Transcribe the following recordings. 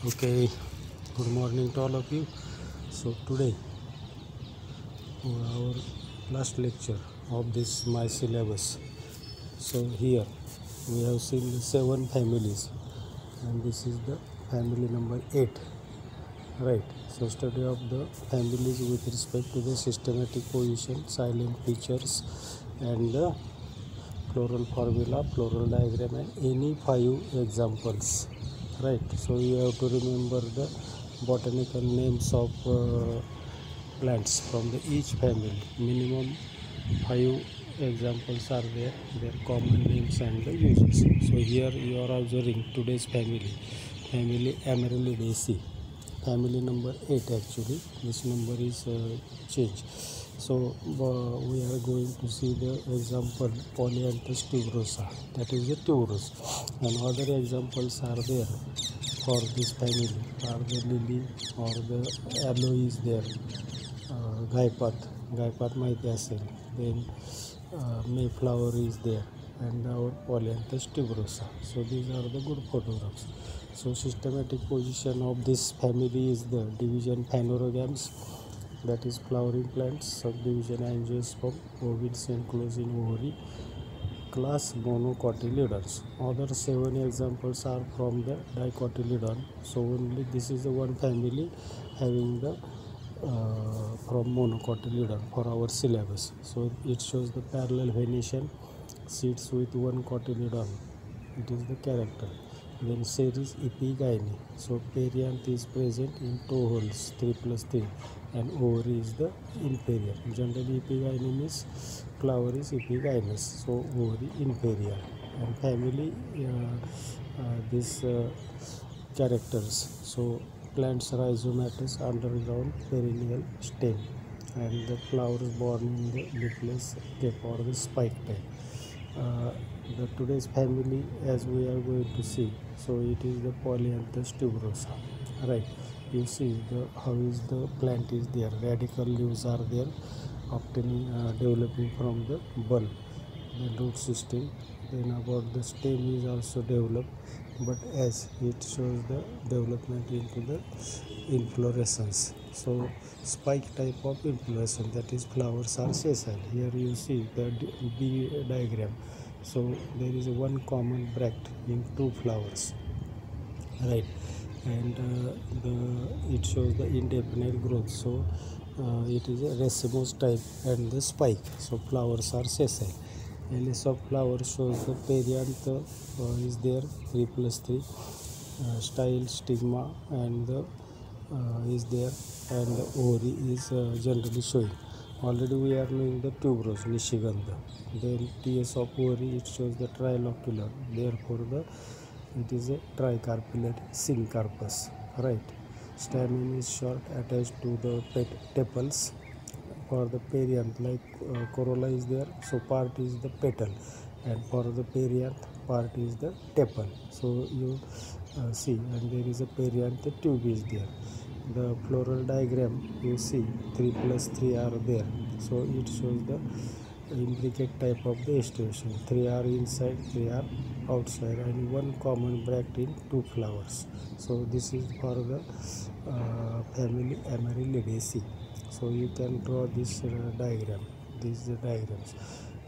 Okay, good morning to all of you. So today, our last lecture of this my syllabus. So here we have seen the 7 families, and this is the family number 8. Right. So study of the families with respect to the systematic position, silent features, and the plural formula, plural diagram, and any 5 examples. Right. So you have to remember the botanical names of plants from the each family. Minimum 5 examples are there, their common names and the uses. So here you are observing today's family Amaryllidaceae, family number 8 actually. This number is changed. So we are going to see the example Polyanthus tuberosa, that is the tuberose, and other examples are there for this family are the lily or the aloe is there, गायपात माहिती असेल, then mayflower is there, and our Polyanthus tuberosa. So these are the good photographs. So systematic position of this family is the division phanerogams, that is flowering plants, subdivision angiosperm, ovids enclosed in ovary, class monocotyledons. Other 7 examples are from the dicotyledon. So only this is the one family having the from monocotyledon for our syllabus. So it shows the parallel venation, seeds with one cotyledon. It is the character. Then series epigyne. So perianth is present in 2 holes, 3+3, and ovary is the inferior. Generally epigyne means flower is epigynous, so ovary inferior. And family these characters. So plants rhizomatous, underground perennial stem, and the flowers born in the leafless cape or the spike type. The today's family, as we are going to see, so it is the Polyanthus tuberosa. Right, you see the how is the plant is there, radical leaves are there, obtaining developing from the bulb, the root system. Then about the stem is also developed, but as it shows the development into the inflorescence. So spike type of inflorescence, that is flowers are sessile. Here you see the B diagram. So there is one common bract in 2 flowers, right, and it shows the indefinite growth. So it is a racemose type and the spike. So flowers are sessile. Alice of flower shows the perianth is there 3+3, style stigma and the is there, and the ovary is generally showing. Already we are knowing the tuberose nishigandha. Then TS of ovary, it shows the trilocular, therefore the it is a tricarpellate syncarpus, right. Stamen is short, attached to the tepals. For the perianth, like corolla is there, so part is the petal, and for the perianth part is the tepal. So you see, and there is a perianth tube is there. The floral diagram you see 3+3 are there, so it shows the imbricate type of the estuation. 3 are inside, 3 are outside, and one common bract in 2 flowers. So this is for the family Amaryllidaceae. So you can draw this diagram, these diagrams.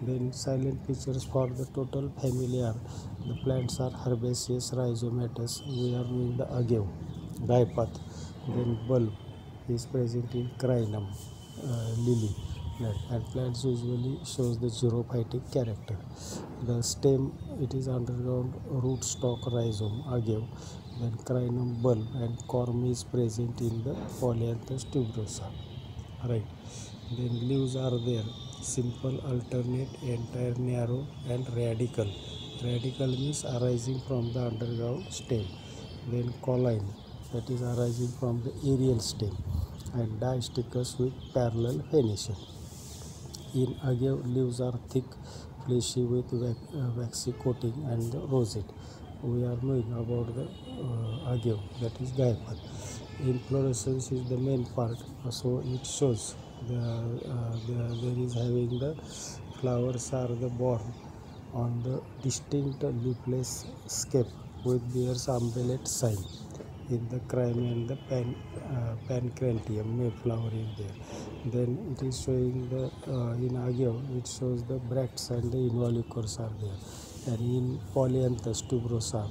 Then silent features for the total family are the plants are herbaceous, rhizomatous. We are doing the agave, gaipath. Then bulb is present in crinum, lily. Right. And plants usually shows the xerophytic character. The stem, it is underground rootstock rhizome, agave. Then crinum, bulb, and corm is present in the Polyanthus tuberosa. Right. Then leaves are there, simple, alternate, entire, narrow, and radical. Radical means arising from the underground stem. Then colline, that is arising from the aerial stem, and distichous with parallel venation. In agave, leaves are thick, fleshy with waxy coating and the rosette. We are knowing about the agave, that is gaipath. Inflorescence is the main part, so it shows there is having the flowers are the born on the distinct leafless scape with their umbellate sign. in the crime and the pancratium mayflower is there. Then it is showing the in agave it shows the bracts and the involucres are there, and in polyanthus tuberosa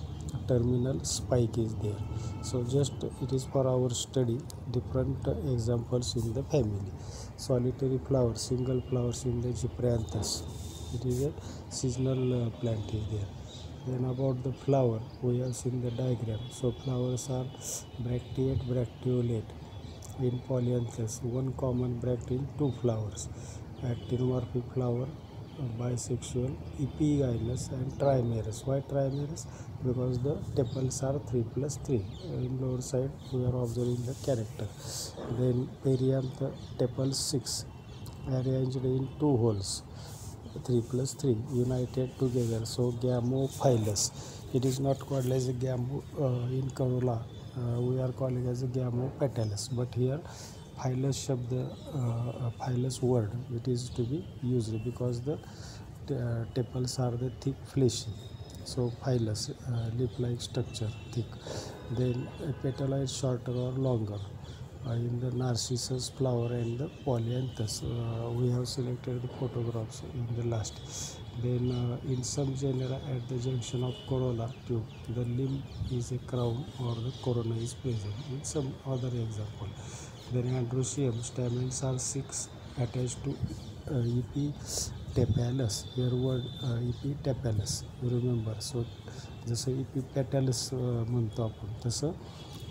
terminal spike is there. So just it is for our study different examples in the family. Solitary flowers, single flowers in the Gyparanthus, it is a seasonal plant is there. Then about the flower, we have seen the diagram. So flowers are bracteate, bracteolate in polyanthus, one common bract in two flowers. Actinomorphic flower, bisexual, epigynous and trimerous. Why trimerous? Because the tepals are 3 plus 3. In lower side we are observing the character. Then perianth tepals 6, arranged in two holes. 3 plus 3 united together, so gamophilous. It is not called as a gamo in corolla, we are calling as a gamopetalous, but here phylus shabd, phylus word it is to be used because the tepals are the thick fleshy, so phylus leaf like structure thick. Then petala is shorter or longer. In the narcissus flower and the polyanthus, we have selected the photographs in the last. Then in some genera at the junction of corolla tube, the limb is a crown or the corona is present. In some other example, then androecium stamens are 6 attached to epitepalus. Here word epitepalus, remember. So जसं epipetalus म्हणतो आपण तसं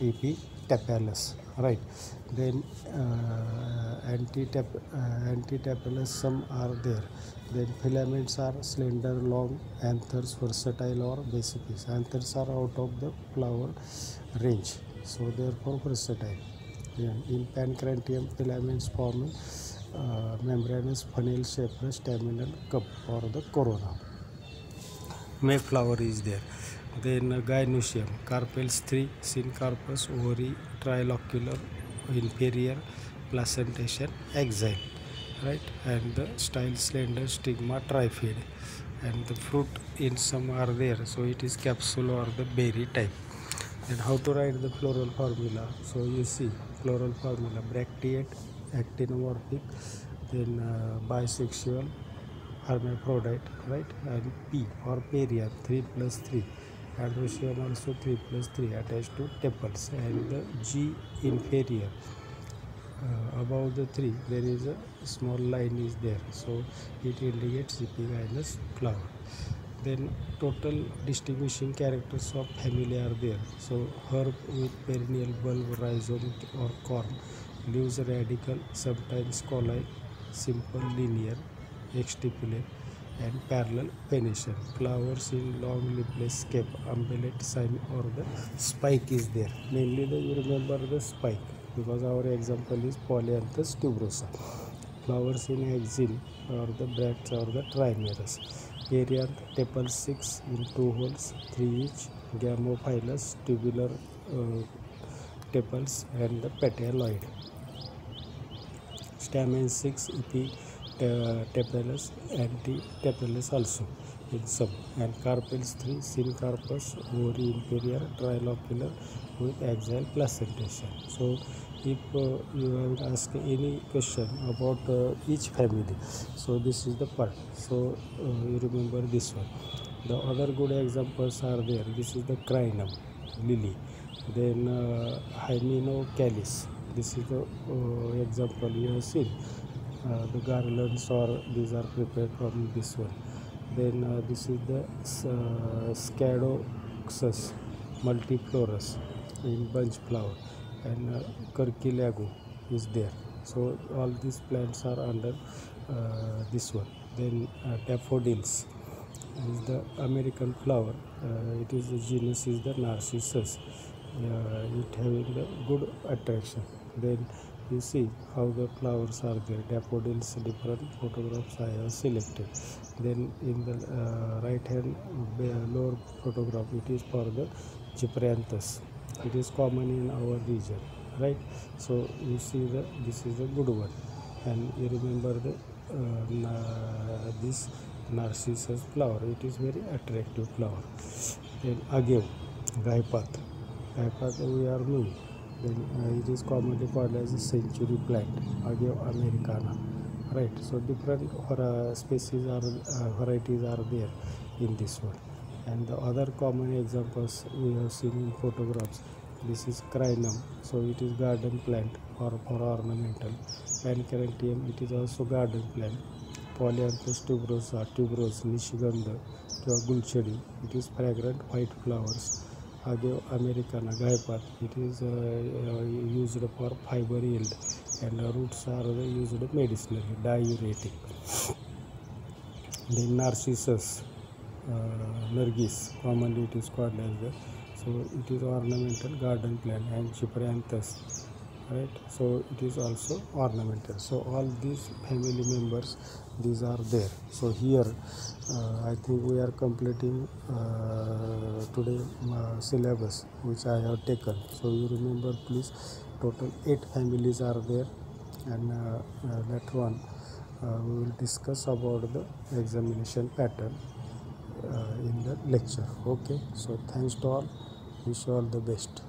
epitepalus, right? Then antitepalus some are there. Then filaments are slender, long, anthers versatile or basipis. Anthers are out of the flower range, so therefore versatile. In pancratium, filaments form membranous funnel shaped staminal cup or the corona. Mayflower is there. Then gynoecium, carpels 3, syncarpus, ovary, trilocular, inferior, placentation, axile, right? And the style slender, stigma trifid, and the fruit in some are there, so it is capsule or the berry type. And how to write the floral formula? So you see floral formula: bracteate, actinomorphic, then bisexual, hermaphrodite, right? And P for perianth 3 plus 3. Androecium also 3 plus 3 attached to tepals, and the G inferior. Above the 3 there is a small line is there, so it indicates epigynous flower. Then total distinguishing characters of family are there. So herb with perennial bulb, rhizome or corm, leaves radical, sometimes colloid, simple linear, exstipulate and parallel pennation. Flowers in long leafless cape, umbellate cyme or the spike is there. Mainly you remember the spike because our example is polyanthus tuberosa. Flowers in axil or the bracts or the trimerous. Perianth tepals 6 in 2 holes, 3 each. Gamophilous tubular tepals and the petaloid. Stamen 6 epitepalous, antitepalous also in some, and carpels 3, syncarpus, ovary inferior, trilocular with axial placentation. So if you have asked any question about each family, so this is the part, so you remember this one. The other good examples are there. This is the crinum, lily. Then Hymenocallis, this is the example you have seen. The garlands or these are prepared from this one. Then this is the Scadoxus multiflorus in bunch flower, and Curculago is there. So all these plants are under this one. Then daffodils is the American flower. It is the genus is the Narcissus. It having the good attraction. Then you see how the flowers are there. Daffodils, different photographs I have selected. Then in the right hand lower photograph, it is for the Gyparanthus. It is common in our region, right? So you see the this is a good one, and you remember the this Narcissus flower. It is very attractive flower. Then agave, Gaipath. Gaipath we are knowing. Then it is commonly called as a century plant, Agave americana. Right. So different species or varieties are there in this one. And the other common examples we have seen in photographs. This is crinum, so it is garden plant or for ornamental. Pancratium, it is also garden plant. Polyanthus tuberosa, nishigandha, gulchedi, it is fragrant white flowers. Agave americana, gaipath, it is used for fiber yield, and roots are used medicinally, diuretic. Then narcissus, Nargis, commonly it is called as the, so it is ornamental garden plant, and Cypranthus, right? So it is also ornamental. So all these family members, these are there. So here I think we are completing today syllabus which I have taken. So you remember, please, total 8 families are there, and later on we will discuss about the examination pattern in the lecture. Okay, so thanks to all, wish you all the best.